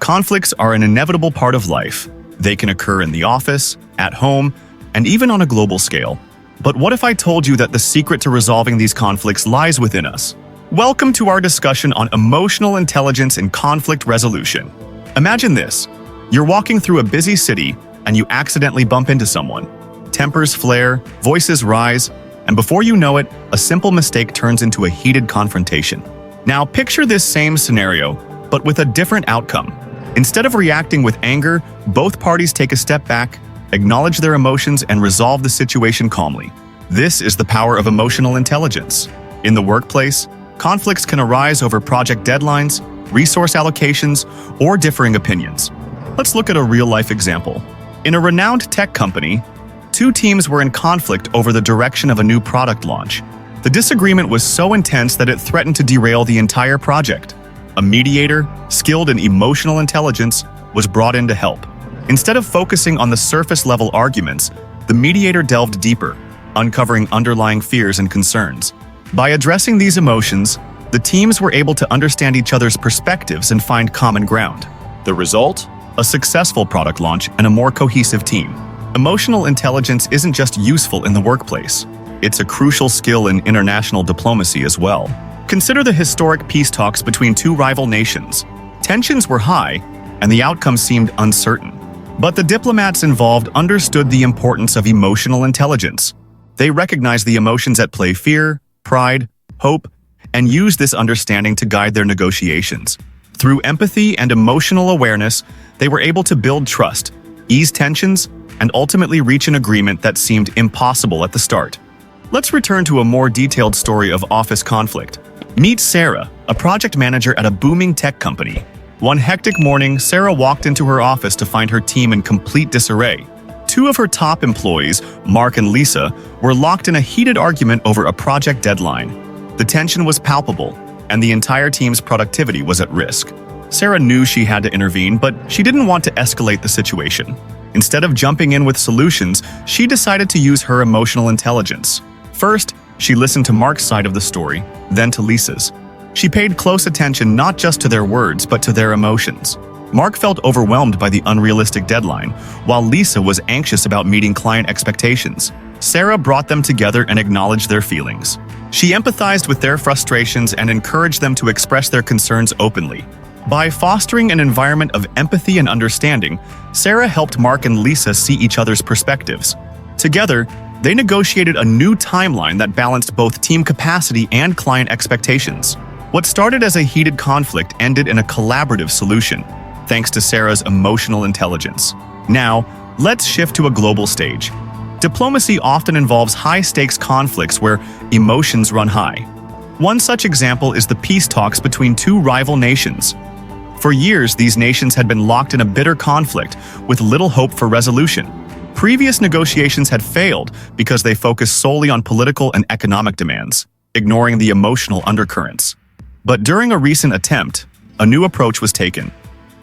Conflicts are an inevitable part of life. They can occur in the office, at home, and even on a global scale. But what if I told you that the secret to resolving these conflicts lies within us? Welcome to our discussion on emotional intelligence and conflict resolution. Imagine this. You're walking through a busy city and you accidentally bump into someone. Tempers flare, voices rise, and before you know it, a simple mistake turns into a heated confrontation. Now picture this same scenario, but with a different outcome. Instead of reacting with anger, both parties take a step back, acknowledge their emotions, and resolve the situation calmly. This is the power of emotional intelligence. In the workplace, conflicts can arise over project deadlines, resource allocations, or differing opinions. Let's look at a real-life example. In a renowned tech company, two teams were in conflict over the direction of a new product launch. The disagreement was so intense that it threatened to derail the entire project. A mediator, skilled in emotional intelligence, was brought in to help. Instead of focusing on the surface-level arguments, the mediator delved deeper, uncovering underlying fears and concerns. By addressing these emotions, the teams were able to understand each other's perspectives and find common ground. The result? A successful product launch and a more cohesive team. Emotional intelligence isn't just useful in the workplace. It's a crucial skill in international diplomacy as well. Consider the historic peace talks between two rival nations. Tensions were high, and the outcome seemed uncertain. But the diplomats involved understood the importance of emotional intelligence. They recognized the emotions at play: fear, pride, hope, and used this understanding to guide their negotiations. Through empathy and emotional awareness, they were able to build trust, ease tensions, and ultimately reach an agreement that seemed impossible at the start. Let's return to a more detailed story of office conflict. Meet Sarah, a project manager at a booming tech company. One hectic morning, Sarah walked into her office to find her team in complete disarray. Two of her top employees, Mark and Lisa, were locked in a heated argument over a project deadline. The tension was palpable, and the entire team's productivity was at risk. Sarah knew she had to intervene, but she didn't want to escalate the situation. Instead of jumping in with solutions, she decided to use her emotional intelligence. First, she listened to Mark's side of the story, then to Lisa's. She paid close attention not just to their words, but to their emotions. Mark felt overwhelmed by the unrealistic deadline, while Lisa was anxious about meeting client expectations. Sarah brought them together and acknowledged their feelings. She empathized with their frustrations and encouraged them to express their concerns openly. By fostering an environment of empathy and understanding, Sarah helped Mark and Lisa see each other's perspectives. Together, they negotiated a new timeline that balanced both team capacity and client expectations. What started as a heated conflict ended in a collaborative solution, thanks to Sarah's emotional intelligence. Now, let's shift to a global stage. Diplomacy often involves high-stakes conflicts where emotions run high. One such example is the peace talks between two rival nations. For years, these nations had been locked in a bitter conflict with little hope for resolution. Previous negotiations had failed because they focused solely on political and economic demands, ignoring the emotional undercurrents. But during a recent attempt, a new approach was taken.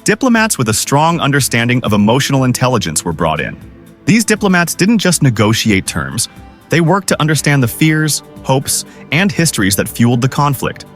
Diplomats with a strong understanding of emotional intelligence were brought in. These diplomats didn't just negotiate terms, they worked to understand the fears, hopes, and histories that fueled the conflict.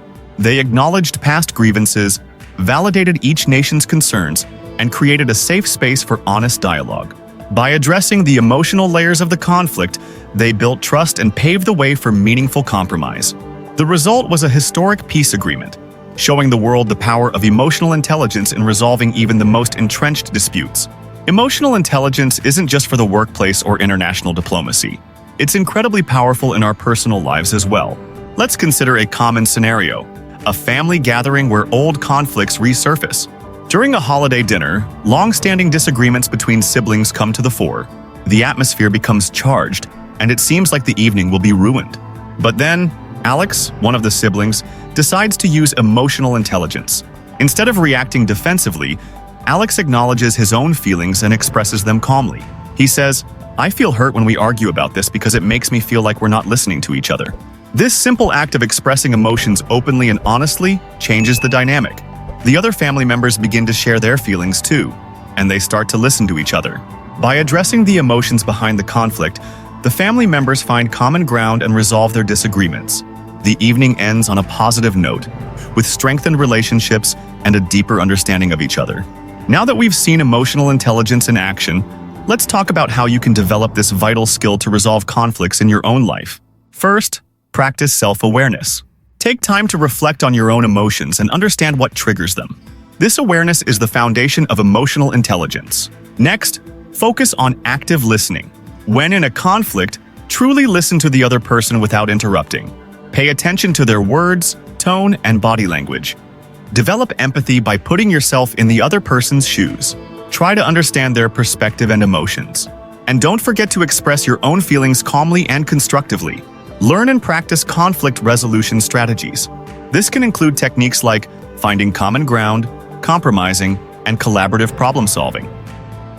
They acknowledged past grievances, validated each nation's concerns, and created a safe space for honest dialogue. By addressing the emotional layers of the conflict, they built trust and paved the way for meaningful compromise. The result was a historic peace agreement, showing the world the power of emotional intelligence in resolving even the most entrenched disputes. Emotional intelligence isn't just for the workplace or international diplomacy. It's incredibly powerful in our personal lives as well. Let's consider a common scenario: a family gathering where old conflicts resurface. During a holiday dinner, long-standing disagreements between siblings come to the fore. The atmosphere becomes charged, and it seems like the evening will be ruined. But then, Alex, one of the siblings, decides to use emotional intelligence. Instead of reacting defensively, Alex acknowledges his own feelings and expresses them calmly. He says, "I feel hurt when we argue about this because it makes me feel like we're not listening to each other." This simple act of expressing emotions openly and honestly changes the dynamic. The other family members begin to share their feelings too, and they start to listen to each other. By addressing the emotions behind the conflict, the family members find common ground and resolve their disagreements. The evening ends on a positive note, with strengthened relationships and a deeper understanding of each other. Now that we've seen emotional intelligence in action, let's talk about how you can develop this vital skill to resolve conflicts in your own life. First, practice self-awareness. Take time to reflect on your own emotions and understand what triggers them. This awareness is the foundation of emotional intelligence. Next, focus on active listening. When in a conflict, truly listen to the other person without interrupting. Pay attention to their words, tone, and body language. Develop empathy by putting yourself in the other person's shoes. Try to understand their perspective and emotions. And don't forget to express your own feelings calmly and constructively. Learn and practice conflict resolution strategies. This can include techniques like finding common ground, compromising, and collaborative problem solving.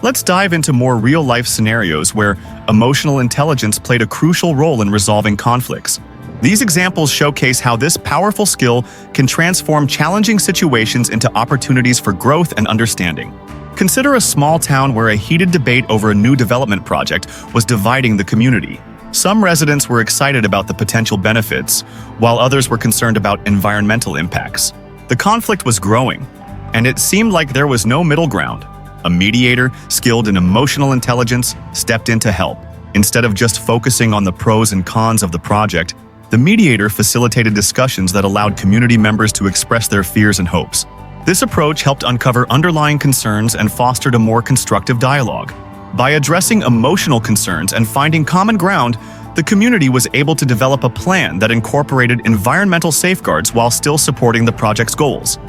Let's dive into more real-life scenarios where emotional intelligence played a crucial role in resolving conflicts. These examples showcase how this powerful skill can transform challenging situations into opportunities for growth and understanding. Consider a small town where a heated debate over a new development project was dividing the community. Some residents were excited about the potential benefits, while others were concerned about environmental impacts. The conflict was growing, and it seemed like there was no middle ground. A mediator, skilled in emotional intelligence, stepped in to help. Instead of just focusing on the pros and cons of the project, the mediator facilitated discussions that allowed community members to express their fears and hopes. This approach helped uncover underlying concerns and fostered a more constructive dialogue. By addressing emotional concerns and finding common ground, the community was able to develop a plan that incorporated environmental safeguards while still supporting the project's goals.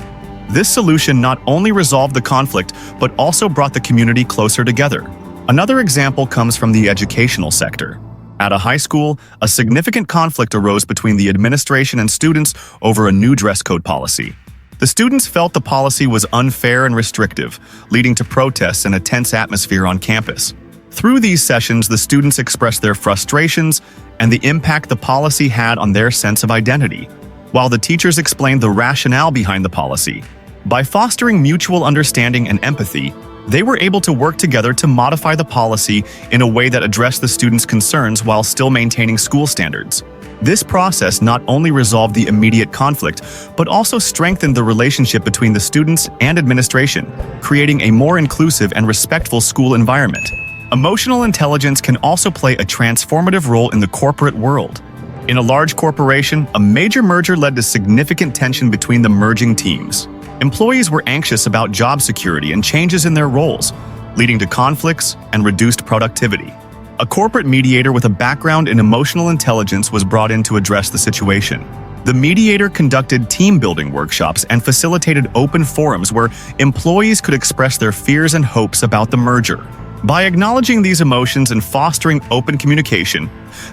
This solution not only resolved the conflict, but also brought the community closer together. Another example comes from the educational sector. At a high school, a significant conflict arose between the administration and students over a new dress code policy. The students felt the policy was unfair and restrictive, leading to protests and a tense atmosphere on campus. Through these sessions, the students expressed their frustrations and the impact the policy had on their sense of identity, while the teachers explained the rationale behind the policy. By fostering mutual understanding and empathy, they were able to work together to modify the policy in a way that addressed the students' concerns while still maintaining school standards. This process not only resolved the immediate conflict, but also strengthened the relationship between the students and administration, creating a more inclusive and respectful school environment. Emotional intelligence can also play a transformative role in the corporate world. In a large corporation, a major merger led to significant tension between the merging teams. Employees were anxious about job security and changes in their roles, leading to conflicts and reduced productivity. A corporate mediator with a background in emotional intelligence was brought in to address the situation. The mediator conducted team-building workshops and facilitated open forums where employees could express their fears and hopes about the merger. By acknowledging these emotions and fostering open communication,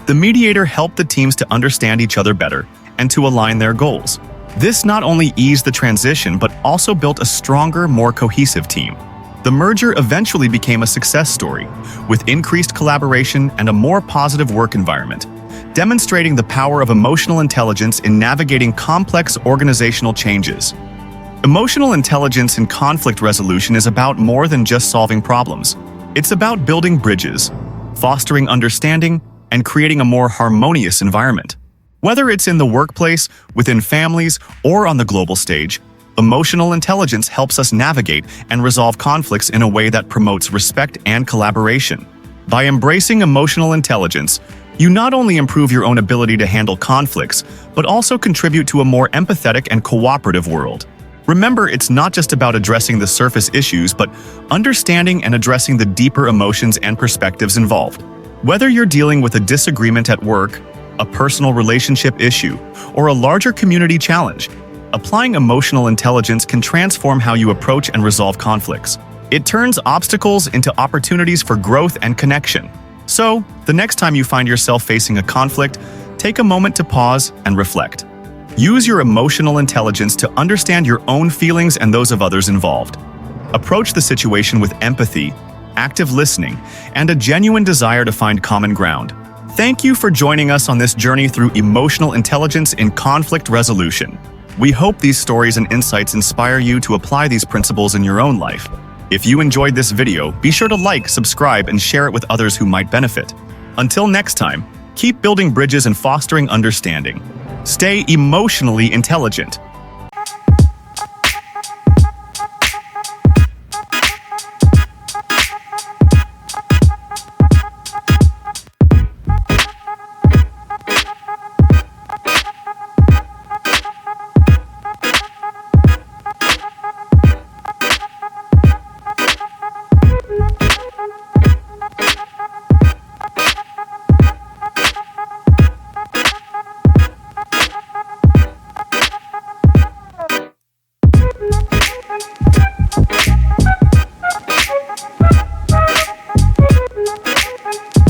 the mediator helped the teams to understand each other better and to align their goals. This not only eased the transition, but also built a stronger, more cohesive team. The merger eventually became a success story, with increased collaboration and a more positive work environment, demonstrating the power of emotional intelligence in navigating complex organizational changes. Emotional intelligence in conflict resolution is about more than just solving problems. It's about building bridges, fostering understanding, and creating a more harmonious environment. Whether it's in the workplace, within families, or on the global stage, emotional intelligence helps us navigate and resolve conflicts in a way that promotes respect and collaboration. By embracing emotional intelligence, you not only improve your own ability to handle conflicts, but also contribute to a more empathetic and cooperative world. Remember, it's not just about addressing the surface issues, but understanding and addressing the deeper emotions and perspectives involved. Whether you're dealing with a disagreement at work, a personal relationship issue, or a larger community challenge, applying emotional intelligence can transform how you approach and resolve conflicts. It turns obstacles into opportunities for growth and connection. So, the next time you find yourself facing a conflict, take a moment to pause and reflect. Use your emotional intelligence to understand your own feelings and those of others involved. Approach the situation with empathy, active listening, and a genuine desire to find common ground. Thank you for joining us on this journey through emotional intelligence in conflict resolution. We hope these stories and insights inspire you to apply these principles in your own life. If you enjoyed this video, be sure to like, subscribe, and share it with others who might benefit. Until next time, keep building bridges and fostering understanding. Stay emotionally intelligent.